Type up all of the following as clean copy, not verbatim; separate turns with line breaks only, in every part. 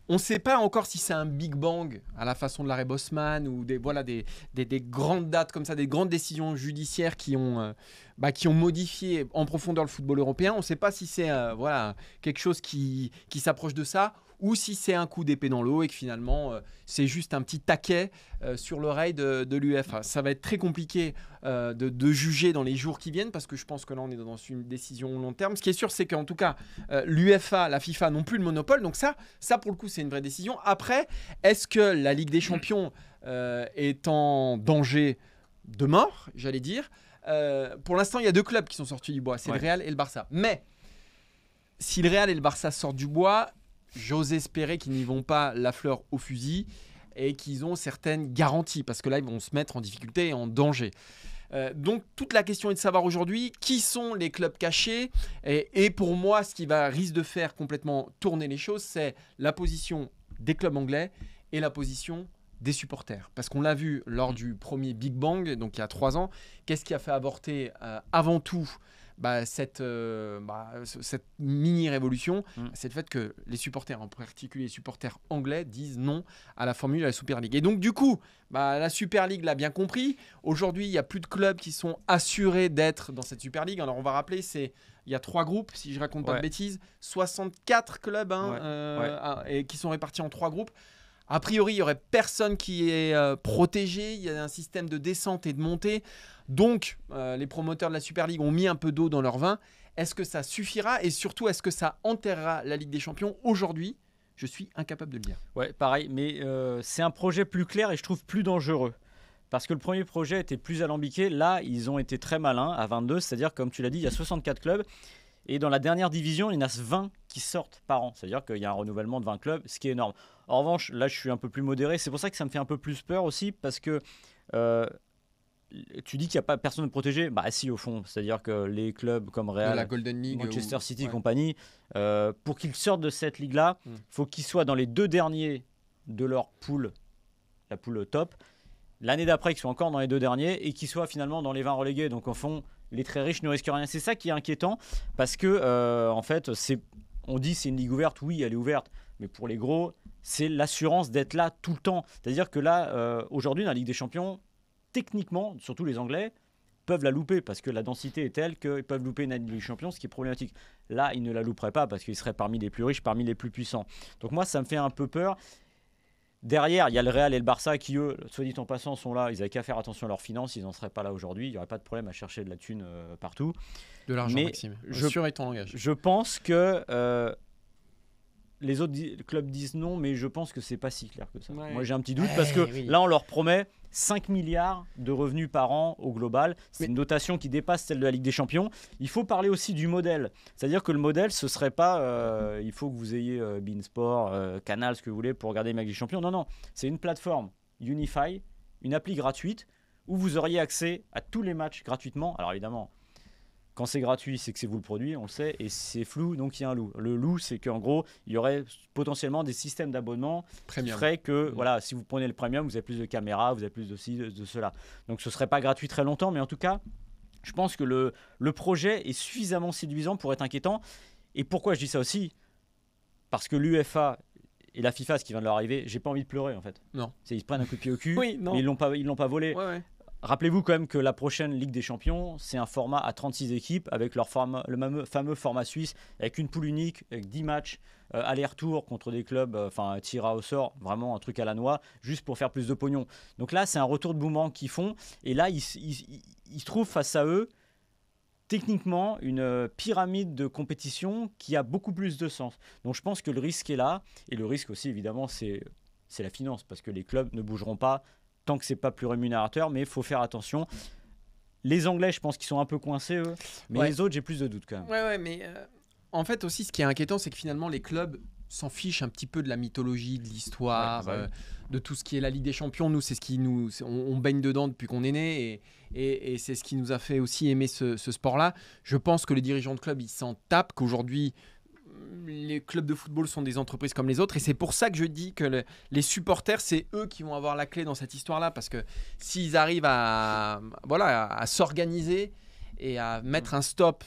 On ne sait pas encore si c'est un Big Bang à la façon de l'arrêt Bosman ou des grandes dates comme ça, des grandes décisions judiciaires qui ont modifié en profondeur le football européen. On ne sait pas si c'est quelque chose qui s'approche de ça ou si c'est un coup d'épée dans l'eau et que finalement c'est juste un petit taquet sur l'oreille de l'UEFA. Ça va être très compliqué de juger dans les jours qui viennent parce que je pense que là on est dans une décision long terme. Ce qui est sûr, c'est qu'en tout cas l'UEFA, la FIFA n'ont plus le monopole, donc ça pour le coup c'est une vraie décision. Après, est-ce que la Ligue des Champions est en danger de mort, j'allais dire? Pour l'instant, il y a 2 clubs qui sont sortis du bois, c'est le Real et le Barça. Mais si le Real et le Barça sortent du bois, j'ose espérer qu'ils n'y vont pas la fleur au fusil et qu'ils ont certaines garanties parce que là, ils vont se mettre en difficulté et en danger. Donc, toute la question est de savoir aujourd'hui qui sont les clubs cachés. Et pour moi, ce qui risque de faire complètement tourner les choses, c'est la position des clubs anglais et la position des supporters. Parce qu'on l'a vu lors du premier Big Bang, donc il y a 3 ans, qu'est-ce qui a fait avorter avant tout cette mini-révolution, c'est le fait que les supporters, en particulier les supporters anglais, disent non à la formule de la Super League. Et donc du coup, la Super League l'a bien compris. Aujourd'hui, il n'y a plus de clubs qui sont assurés d'être dans cette Super League. Alors on va rappeler, il y a 3 groupes, si je ne raconte pas de bêtises, 64 clubs et qui sont répartis en 3 groupes. A priori, il n'y aurait personne qui est protégé. Il y a un système de descente et de montée. Donc, les promoteurs de la Super League ont mis un peu d'eau dans leur vin. Est-ce que ça suffira? Et surtout, est-ce que ça enterrera la Ligue des Champions? Aujourd'hui, je suis incapable de le dire.
Ouais, pareil. Mais c'est un projet plus clair et je trouve plus dangereux. Parce que le premier projet était plus alambiqué. Là, ils ont été très malins à 22. C'est-à-dire, comme tu l'as dit, il y a 64 clubs. Et dans la dernière division, il y en a 20 qui sortent par an. C'est-à-dire qu'il y a un renouvellement de 20 clubs, ce qui est énorme. En revanche, là, je suis un peu plus modéré. C'est pour ça que ça me fait un peu plus peur aussi, parce que tu dis qu'il n'y a pas personne de protégé. Bah si, au fond. C'est-à-dire que les clubs comme Real,
la Golden League,
Manchester City et compagnie, pour qu'ils sortent de cette ligue-là, il faut qu'ils soient dans les 2 derniers de leur poule, la poule top. L'année d'après, qu'ils soient encore dans les 2 derniers et qu'ils soient finalement dans les 20 relégués. Donc, au fond, les très riches ne risquent rien. C'est ça qui est inquiétant parce que, en fait, on dit c'est une ligue ouverte. Oui, elle est ouverte. Mais pour les gros, c'est l'assurance d'être là tout le temps. C'est-à-dire que là, aujourd'hui, dans la Ligue des Champions, techniquement, surtout les Anglais, peuvent la louper parce que la densité est telle qu'ils peuvent louper une Ligue des Champions, ce qui est problématique. Là, ils ne la louperaient pas parce qu'ils seraient parmi les plus riches, parmi les plus puissants. Donc moi, ça me fait un peu peur. Derrière, il y a le Real et le Barça qui, eux, soit dit en passant, sont là. Ils n'avaient qu'à faire attention à leurs finances. Ils n'en seraient pas là aujourd'hui. Il n'y aurait pas de problème à chercher de la thune partout.
De l'argent, Maxime. Sûr est ton langage.
Je pense que les autres clubs disent non, mais je pense que c'est pas si clair que ça. Moi, j'ai un petit doute parce que là, on leur promet 5 milliards de revenus par an au global. C'est une dotation qui dépasse celle de la Ligue des Champions. Il faut parler aussi du modèle. C'est-à-dire que le modèle, ce serait pas il faut que vous ayez beIN Sport, Canal, ce que vous voulez pour regarder les Ligue des Champions. Non, non. C'est une plateforme Unify, une appli gratuite où vous auriez accès à tous les matchs gratuitement. Alors évidemment, quand c'est gratuit, c'est que c'est vous le produit, on le sait, et c'est flou, donc il y a un loup. Le loup, c'est qu'en gros, il y aurait potentiellement des systèmes d'abonnement qui feraient que, voilà, si vous prenez le premium, vous avez plus de caméras, vous avez plus de ci, de cela. Donc ce ne serait pas gratuit très longtemps, mais en tout cas, je pense que le projet est suffisamment séduisant pour être inquiétant. Et pourquoi je dis ça aussi? Parce que l'UEFA et la FIFA, ce qui vient de leur arriver, j'ai pas envie de pleurer en fait.
Non.
Ils se prennent un coup de pied au cul,
oui, non.
Mais ils l'ont pas volé.
Ouais.
Rappelez-vous quand même que la prochaine Ligue des Champions, c'est un format à 36 équipes avec le fameux format suisse, avec une poule unique, avec 10 matchs, aller-retour contre des clubs, tir au sort, vraiment un truc à la noix, juste pour faire plus de pognon. Donc là, c'est un retour de boomerang qu'ils font. Et là, ils se trouvent face à eux, techniquement, une pyramide de compétition qui a beaucoup plus de sens. Donc je pense que le risque est là. Et le risque aussi, évidemment, c'est la finance, parce que les clubs ne bougeront pas tant que c'est pas plus rémunérateur, mais il faut faire attention. Les Anglais, je pense qu'ils sont un peu coincés, eux, mais les autres, j'ai plus de doutes quand même.
Ouais, mais en fait aussi, ce qui est inquiétant, c'est que finalement, les clubs s'en fichent un petit peu de la mythologie, de l'histoire, de tout ce qui est la Ligue des Champions. Nous, c'est ce qui on baigne dedans depuis qu'on est né, et c'est ce qui nous a fait aussi aimer ce sport-là. Je pense que les dirigeants de clubs, ils s'en tapent, qu'aujourd'hui, les clubs de football sont des entreprises comme les autres, et c'est pour ça que je dis que les supporters, c'est eux qui vont avoir la clé dans cette histoire-là, parce que s'ils arrivent à s'organiser et à mettre un stop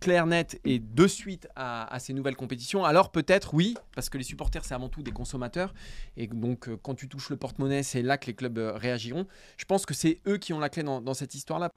clair, net et de suite à ces nouvelles compétitions, alors peut-être oui, parce que les supporters c'est avant tout des consommateurs et donc quand tu touches le porte-monnaie, c'est là que les clubs réagiront. Je pense que c'est eux qui ont la clé dans cette histoire-là.